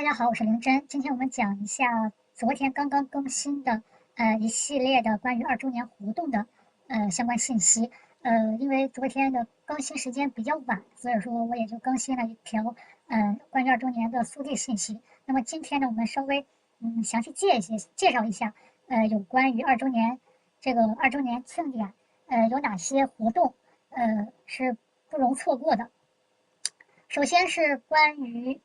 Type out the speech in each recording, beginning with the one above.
大家好，我是林真。今天我们讲一下昨天刚刚更新的一系列的关于2周年活动的相关信息。因为昨天的更新时间比较晚，所以说我也就更新了一条关于2周年的速递信息。那么今天呢，我们稍微详细介绍一下有关于2周年这个2周年庆典有哪些活动是不容错过的。首先是关于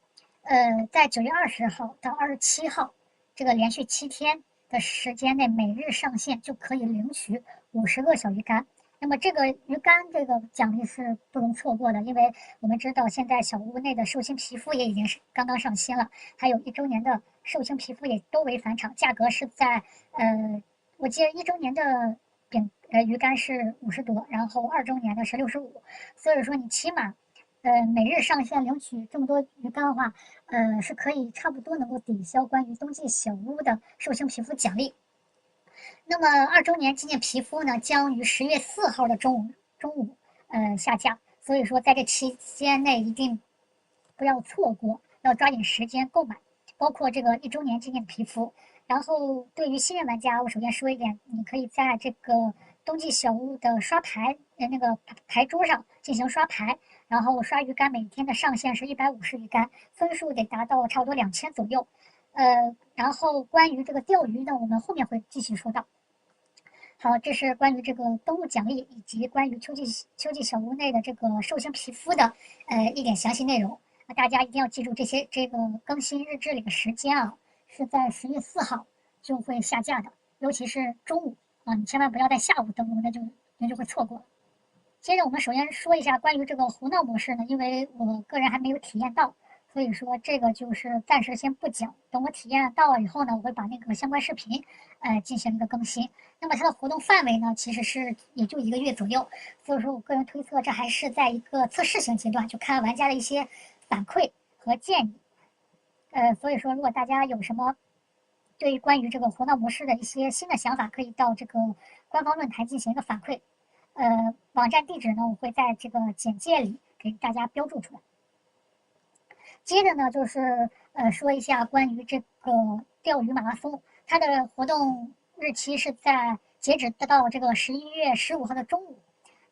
在9月20号到27号这个连续7天的时间内，每日上线就可以领取50个小鱼干。那么这个鱼干这个奖励是不容错过的，因为我们知道现在小屋内的寿星皮肤也已经是刚刚上新了，还有1周年的寿星皮肤也都为返场，价格是在我记得1周年的鱼干是50多，然后2周年的是65，所以说你起码每日上线领取这么多鱼干的话，是可以差不多能够抵消关于冬季小屋的寿星皮肤奖励。那么2周年纪念皮肤呢，将于10月4号的中午下架，所以说在这期间内一定不要错过，要抓紧时间购买，包括这个1周年纪念皮肤。然后对于新人玩家，我首先说一点，你可以在这个冬季小屋的刷牌那个牌桌上进行刷牌，然后刷鱼干，每天的上限是150鱼干，分数得达到差不多2000左右。然后关于这个钓鱼呢，我们后面会继续说到。好，这是关于这个登录奖励以及关于秋季小屋内的这个寿星皮肤的一点详细内容。大家一定要记住这个更新日志里的时间啊，是在10月4号就会下架的，尤其是中午啊，你千万不要在下午登录，那就会错过了。接着我们首先说一下关于这个胡闹模式呢，因为我个人还没有体验到，所以说这个就是暂时先不讲。等我体验到了以后呢，我会把那个相关视频，进行一个更新。那么它的活动范围呢，其实是也就1个月左右，所以说我个人推测这还是在一个测试型阶段，就看玩家的一些反馈和建议。所以说如果大家有什么对于关于这个活闹模式的一些新的想法，可以到这个官方论坛进行一个反馈。网站地址呢，我会在这个简介里给大家标注出来。接着呢，就是说一下关于这个钓鱼马拉松，它的活动日期是在截止到这个11月15号的中午，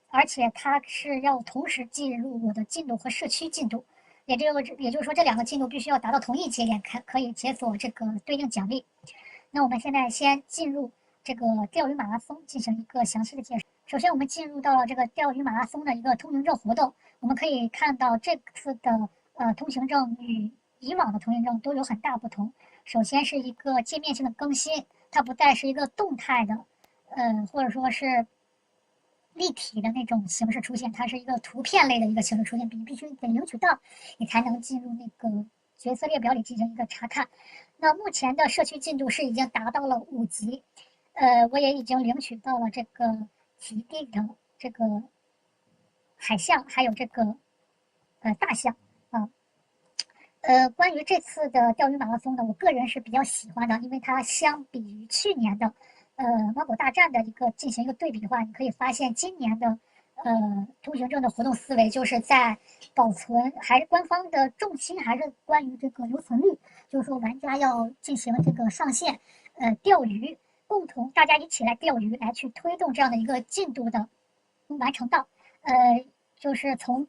而且它是要同时记录我的进度和社区进度，也就是说这2个进度必须要达到同一节点，可以解锁这个对应奖励。那我们现在先进入这个钓鱼马拉松进行一个详细的介绍。首先，我们进入到了这个钓鱼马拉松的一个通行证活动。我们可以看到这次的通行证与以往的通行证都有很大不同。首先是一个界面性的更新，它不再是一个动态的，或者说是立体的那种形式出现，它是一个图片类的一个形式出现，你必须得领取到，你才能进入那个角色列表里进行一个查看。那目前的社区进度是已经达到了5级，我也已经领取到了这个极地的这个海象，还有这个大象啊。关于这次的钓鱼马拉松呢，我个人是比较喜欢的，因为它相比于去年的猫狗大战的进行一个对比的话，你可以发现今年的通行证的活动思维就是在保存，还是官方的重心还是关于这个留存率，就是说玩家要进行这个上线钓鱼，共同大家一起来钓鱼，来去推动这样的一个进度的完成到，就是从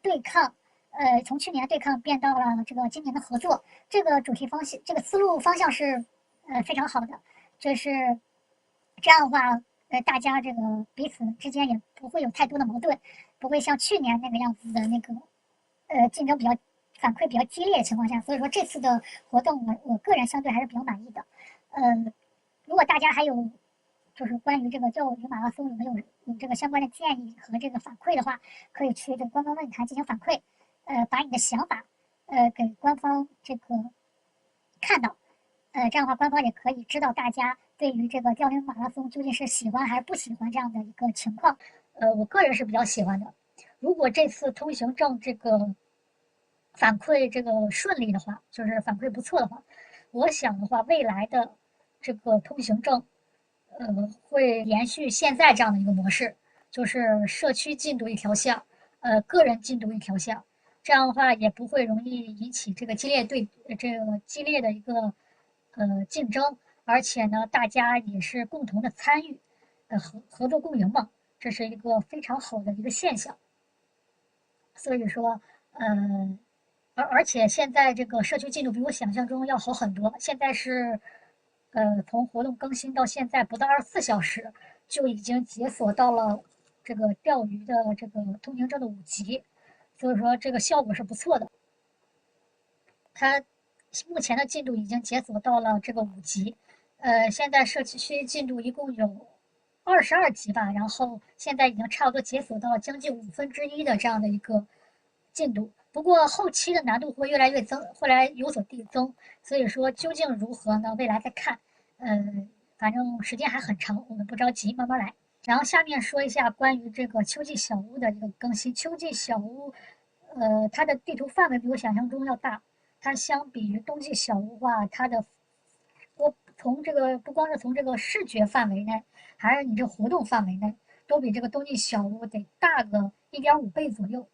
去年的对抗变到了这个今年的合作，这个主题方向，这个思路方向是非常好的，就是这样的话，大家这个彼此之间也不会有太多的矛盾，不会像去年那个样子的那个竞争反馈比较激烈的情况下，所以说这次的活动我个人相对还是比较满意的。如果大家还有就是关于这个钓鱼马拉松有没有这个相关的建议和这个反馈的话，可以去这个官方论坛进行反馈，把你的想法给官方这个看到，这样的话官方也可以知道大家对于这个钓鱼马拉松究竟是喜欢还是不喜欢这样的一个情况。我个人是比较喜欢的。如果这次通行证这个反馈这个顺利的话，就是反馈不错的话，我想的话，未来的这个通行证，会延续现在这样的一个模式，就是社区进度一条线，个人进度一条线，这样的话也不会容易引起这个激烈的一个竞争，而且呢，大家也是共同的参与，合作共赢嘛，这是一个非常好的一个现象。所以说，而且现在这个社区进度比我想象中要好很多。现在是，从活动更新到现在不到24小时，就已经解锁到了这个钓鱼的这个通行证的5级，所以说这个效果是不错的。它目前的进度已经解锁到了这个5级，现在社区进度一共有22级吧，然后现在已经差不多解锁到了将近1/5的这样的一个进度。不过后期的难度会越来越增，后来有所递增，所以说究竟如何呢？未来再看。反正时间还很长，我们不着急，慢慢来。然后下面说一下关于这个秋季小屋的一个更新。秋季小屋，它的地图范围比我想象中要大。它相比于冬季小屋话，它的从这个不光是从这个视觉范围内，还是你这活动范围内，都比这个冬季小屋得大个1.5倍左右。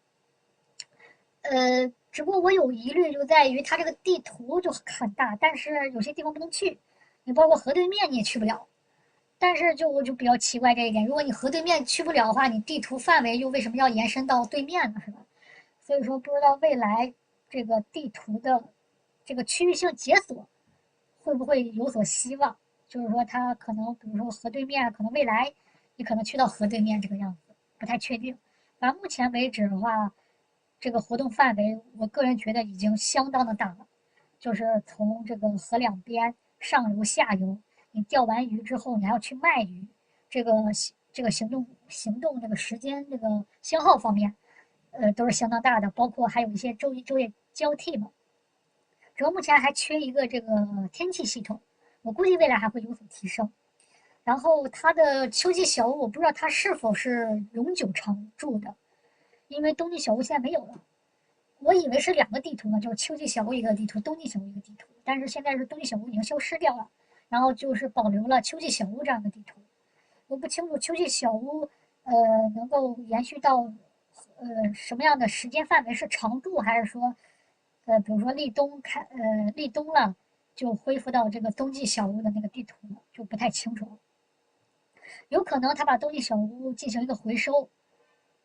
只不过我有疑虑就在于它这个地图就很大，但是有些地方不能去，你包括河对面你也去不了。但是我就比较奇怪这一点，如果你河对面去不了的话，你地图范围又为什么要延伸到对面呢？是吧？所以说不知道未来这个地图的这个区域性解锁会不会有所希望？就是说它可能比如说河对面，可能未来你可能去到河对面这个样子，不太确定。反正目前为止的话，这个活动范围，我个人觉得已经相当的大了，就是从这个河两边上游、下游，你钓完鱼之后，你还要去卖鱼，这个行动这个时间这个消耗方面，都是相当大的，包括还有一些昼夜交替嘛。主要目前还缺一个这个天气系统，我估计未来还会有所提升。然后它的秋季小屋，我不知道它是否是永久常驻的，因为冬季小屋现在没有了。我以为是2个地图呢，就是秋季小屋一个地图，冬季小屋一个地图。但是现在是冬季小屋已经消失掉了，然后就是保留了秋季小屋这样的地图。我不清楚秋季小屋能够延续到什么样的时间范围，是常驻还是说比如说立冬了就恢复到这个冬季小屋的那个地图了，就不太清楚了。有可能他把冬季小屋进行一个回收，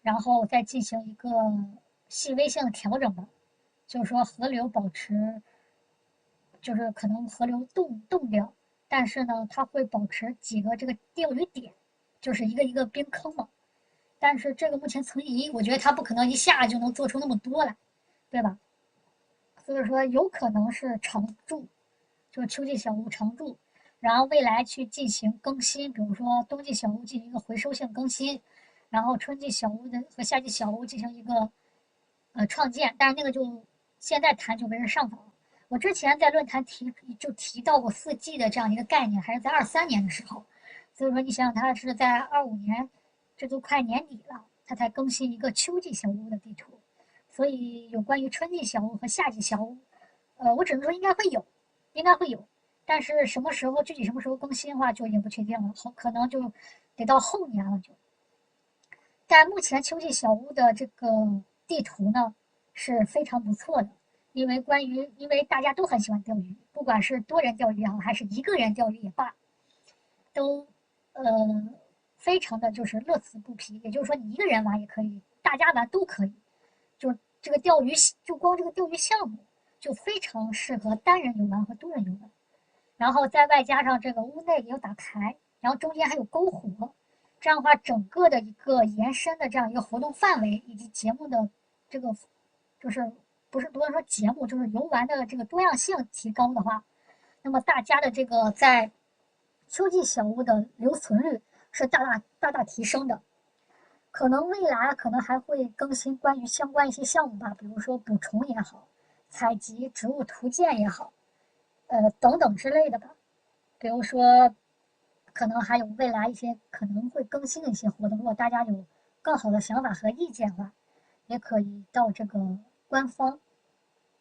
然后再进行一个细微性的调整吧。就是说河流保持，就是可能河流冻掉，但是呢，它会保持几个这个钓鱼点，就是一个一个冰坑嘛。但是这个目前存疑，我觉得它不可能一下就能做出那么多来，对吧？所以说有可能是常驻，就是秋季小屋常驻，然后未来去进行更新，比如说冬季小屋进行一个回收性更新，然后春季小屋的和夏季小屋进行一个创建，但是那个就现在谈就没人上访了。我之前在论坛提到过4G 的这样一个概念，还是在23年的时候，所以说你想想，它是在25年，这都快年底了，它才更新一个秋季小屋的地图。所以有关于春季小屋和夏季小屋，我只能说应该会有，应该会有，但是具体什么时候更新的话就已经不确定了，可能就得到后年了就。但目前秋季小屋的这个地图呢是非常不错的，因为大家都很喜欢钓鱼，不管是多人钓鱼也好，还是一个人钓鱼也罢，都呃非常的就是乐此不疲。也就是说，你一个人玩也可以，大家玩都可以。就这个钓鱼，就光这个钓鱼项目就非常适合单人游玩和多人游玩。然后再外加上这个屋内也有打牌，然后中间还有篝火，这样的话，整个的一个延伸的这样一个活动范围以及节目的这个就是不是说节目，就是游玩的这个多样性提高的话，那么大家的这个在秋季小屋的留存率是大大提升的。可能未来可能还会更新关于相关一些项目吧，比如说捕虫也好，采集植物图鉴也好，等等之类的吧。比如说，可能还有未来一些可能会更新的一些活动，如果大家有更好的想法和意见的话，也可以到这个官方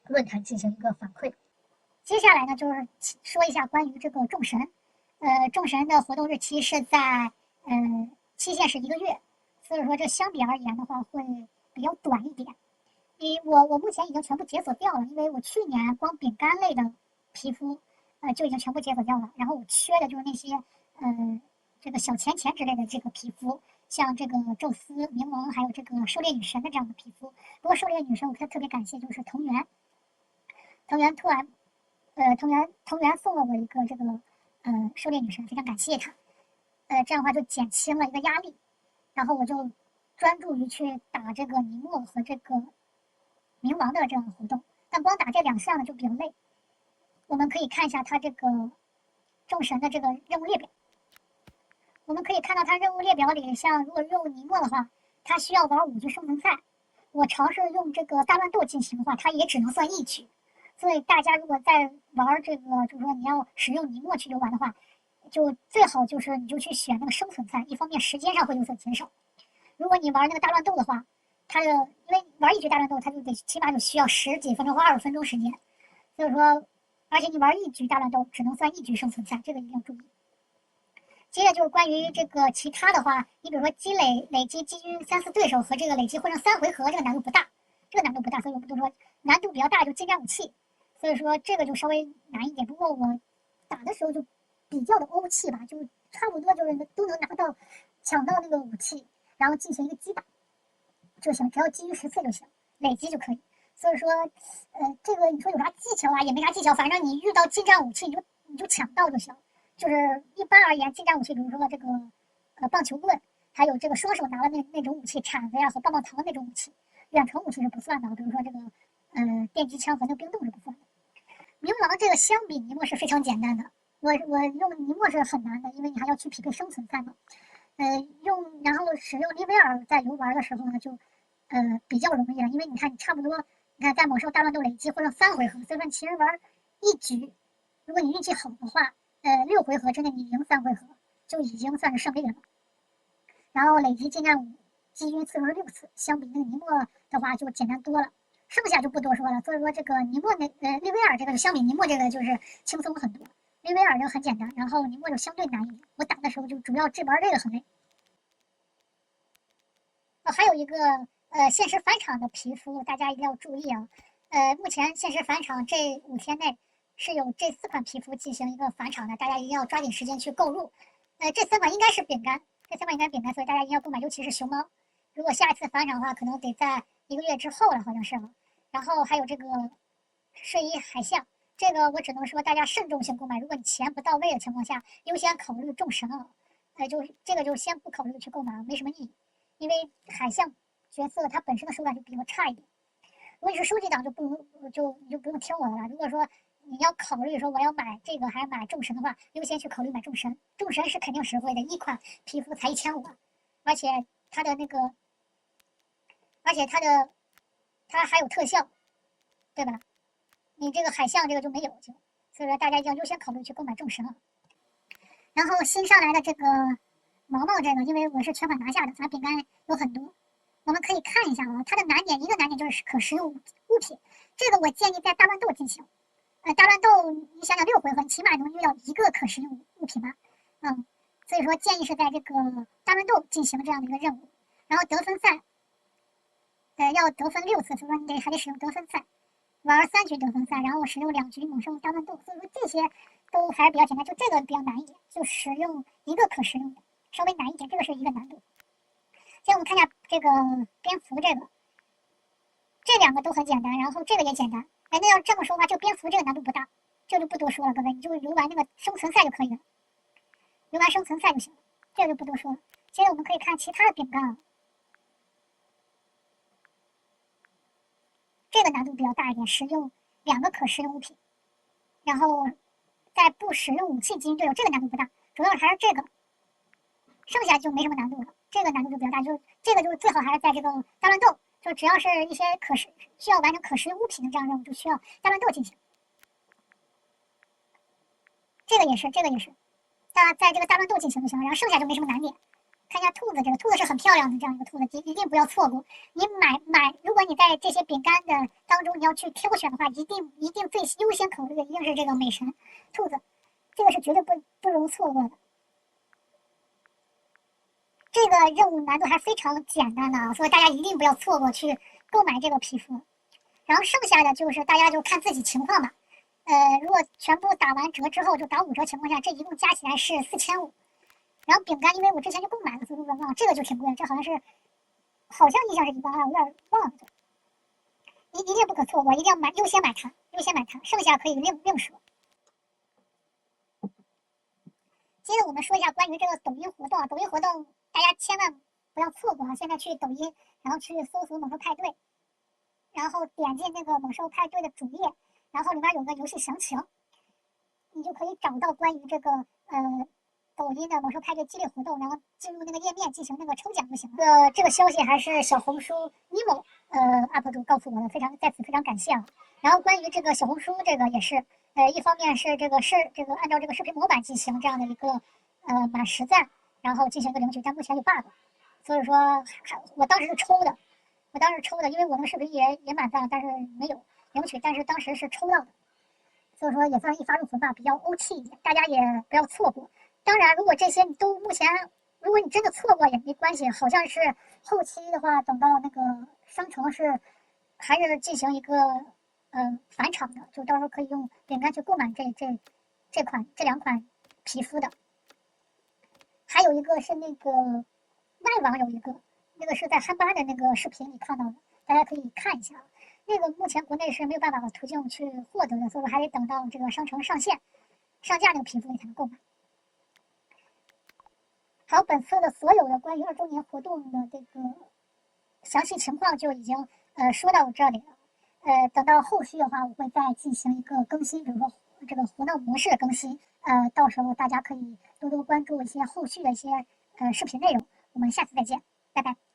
论坛进行一个反馈。接下来呢，就是说一下关于这个众神，众神的活动日期是在期限是1个月，所以说这相比而言的话会比较短一点。我目前已经全部解锁掉了，因为我去年光饼干类的皮肤，就已经全部解锁掉了。然后我缺的就是那些，这个小钱钱之类的这个皮肤，像这个宙斯、冥王，还有这个狩猎女神的这样的皮肤。不过狩猎女神，我特别感谢就是藤原突然，藤原送了我一个这个，狩猎女神，非常感谢他。这样的话就减轻了一个压力，然后我就专注于去打这个尼莫和这个冥王的这样的活动。但光打这2项呢就比较累。我们可以看一下它这个众神的这个任务列表。我们可以看到它任务列表里，像如果用尼莫的话，它需要玩5局生存赛。我尝试用这个大乱斗进行的话，它也只能算1局。所以大家如果在玩这个，就是说你要使用尼莫去游玩的话，就最好就是你就去选那个生存赛，一方面时间上会有所减少。如果你玩那个大乱斗的话，它的因为玩1局大乱斗，它就得起码就需要10几分钟或20分钟时间，所以说，而且你玩1局大乱斗只能算1局生存赛，这个一定要注意。接着就是关于这个其他的话，你比如说累积击晕3、4对手和这个累积混成3回合，这个难度不大，所以我不多说。难度比较大就近战武器，所以说这个就稍微难一点。不过我打的时候就比较的欧气吧，就差不多就是都能抢到那个武器，然后进行一个击打就行，只要击晕10次就行，累积就可以。所以说，这个你说有啥技巧啊？也没啥技巧，反正你遇到近战武器你就抢到就行。就是一般而言，近战武器，比如说这个棒球棍，还有这个双手拿的那种武器，铲子呀和棒棒糖那种武器，远程武器是不算的。比如说这个电击枪和那个冰冻是不算的。冥王这个相比尼莫是非常简单的，我用尼莫是很难的，因为你还要去匹配生存赛嘛。然后使用利威尔在游玩的时候呢，就比较容易了，因为你看你差不多，你看在猛兽大乱斗累积或者3回合，所以说你其实玩1局，如果你运气好的话，6回合之内你赢3回合就已经算是胜利了。然后累积近战击晕次数是6次，相比那个尼莫的话就简单多了，剩下就不多说了。所以说这个尼莫利威尔这个相比尼莫这个就是轻松很多。利威尔就很简单，然后尼莫就相对难一点。我打的时候就主要玩这个很累。还有一个限时返场的皮肤，大家一定要注意啊。目前限时返场这5天内是有这4款皮肤进行一个返场的，大家一定要抓紧时间去购入。这3款应该是饼干，所以大家一定要购买，尤其是熊猫。如果下一次返场的话，可能得在1个月之后了，好像是了。然后还有这个睡衣海象，这个我只能说大家慎重性购买。如果你钱不到位的情况下，优先考虑众神啊。这个就先不考虑去购买，没什么意义。因为海象角色它本身的手感就比较差一点。如果你是收集党，你就不用听我的了。如果说你要考虑说我要买这个还是买众神的话，优先去考虑买众神。众神是肯定实惠的，一款皮肤才1500，而且它的那个，而且它还有特效，对吧？你这个海象这个就没有，所以说大家一定要优先考虑去购买众神啊。然后新上来的这个毛毛这个，因为我是全款拿下的，咱饼干有很多，我们可以看一下啊。它的难点，一个难点就是可食用物品，这个我建议在大乱斗进行。大乱斗你想想6回合，你起码能遇到1个可食用物品吧？所以说建议是在这个大乱斗进行这样的一个任务。然后得分赛，要得分6次，所以说你还得使用得分赛，玩3局得分赛，然后使用2局猛兽大乱斗。所以说这些都还是比较简单，就这个比较难一点，就使用1个可食用的，稍微难一点，这个是一个难度。接着我们看一下这个蝙蝠这个，这2个都很简单，然后这个也简单。那要这么说的话，这个蝙蝠这个难度不大，这就不多说了，各位，你就游玩那个生存赛就可以了，游玩生存赛就行了，这个就不多说了。接着我们可以看其他的饼干啊，这个难度比较大一点，使用2个可食用物品，然后在不使用武器击晕队友，这个难度不大，主要还是这个，剩下就没什么难度了。这个难度就比较大，就这个就最好还是在这个大乱斗，就只要是一些需要完成可食用物品的这样任务，就需要大乱斗进行。这个也是，在这个大乱斗进行就行了，然后剩下就没什么难点。看一下兔子，这个兔子是很漂亮的这样一个兔子，一定不要错过。你买，如果你在这些饼干的当中你要去挑选的话，一定最优先考虑的一定是这个美神兔子，这个是绝对不容错过的。这个任务难度还非常简单的啊，所以大家一定不要错过去购买这个皮肤。然后剩下的就是大家就看自己情况吧。如果全部打完折之后就打5折情况下，这一共加起来是4500。然后饼干，因为我之前就购买了，所以说忘了这个就挺贵的，这好像印象是12000，我有点忘了。一定不可错过，一定要优先买它，剩下可以另说。接着我们说一下关于这个抖音活动啊，抖音活动大家千万不要错过啊！现在去抖音，然后去搜索猛兽派对，然后点进那个猛兽派对的主页，然后里面有个游戏详情，你就可以找到关于这个抖音的猛兽派对激励活动，然后进入那个页面进行那个抽奖就行了。这个消息还是小红书 Nemo UP 主告诉我的，在此非常感谢啊。然后关于这个小红书这个也是，一方面是这个按照这个视频模板进行这样的一个满10赞，然后进行一个领取，但目前有 bug，所以说我当时是抽的，因为我那个视频也满赞，但是没有领取，但是当时是抽到的，所以说也算是一发入魂吧，比较欧气一点，大家也不要错过。当然，如果这些你都目前，如果你真的错过也没关系，好像是后期的话，等到那个商城是还是进行一个返场的，就到时候可以用饼干去购买这2款皮肤的。还有一个是那个外网有一个，那个是在憨巴的那个视频里看到的，大家可以看一下。那个目前国内是没有办法的途径去获得的，所以说还得等到这个商城上架那个皮肤你才能购买。好，本次的所有的关于2周年活动的这个详细情况就已经说到这里了。等到后续的话，我会再进行一个更新，比如说这个活闹模式的更新。到时候大家可以多多关注一些后续的一些视频内容。我们下次再见，拜拜。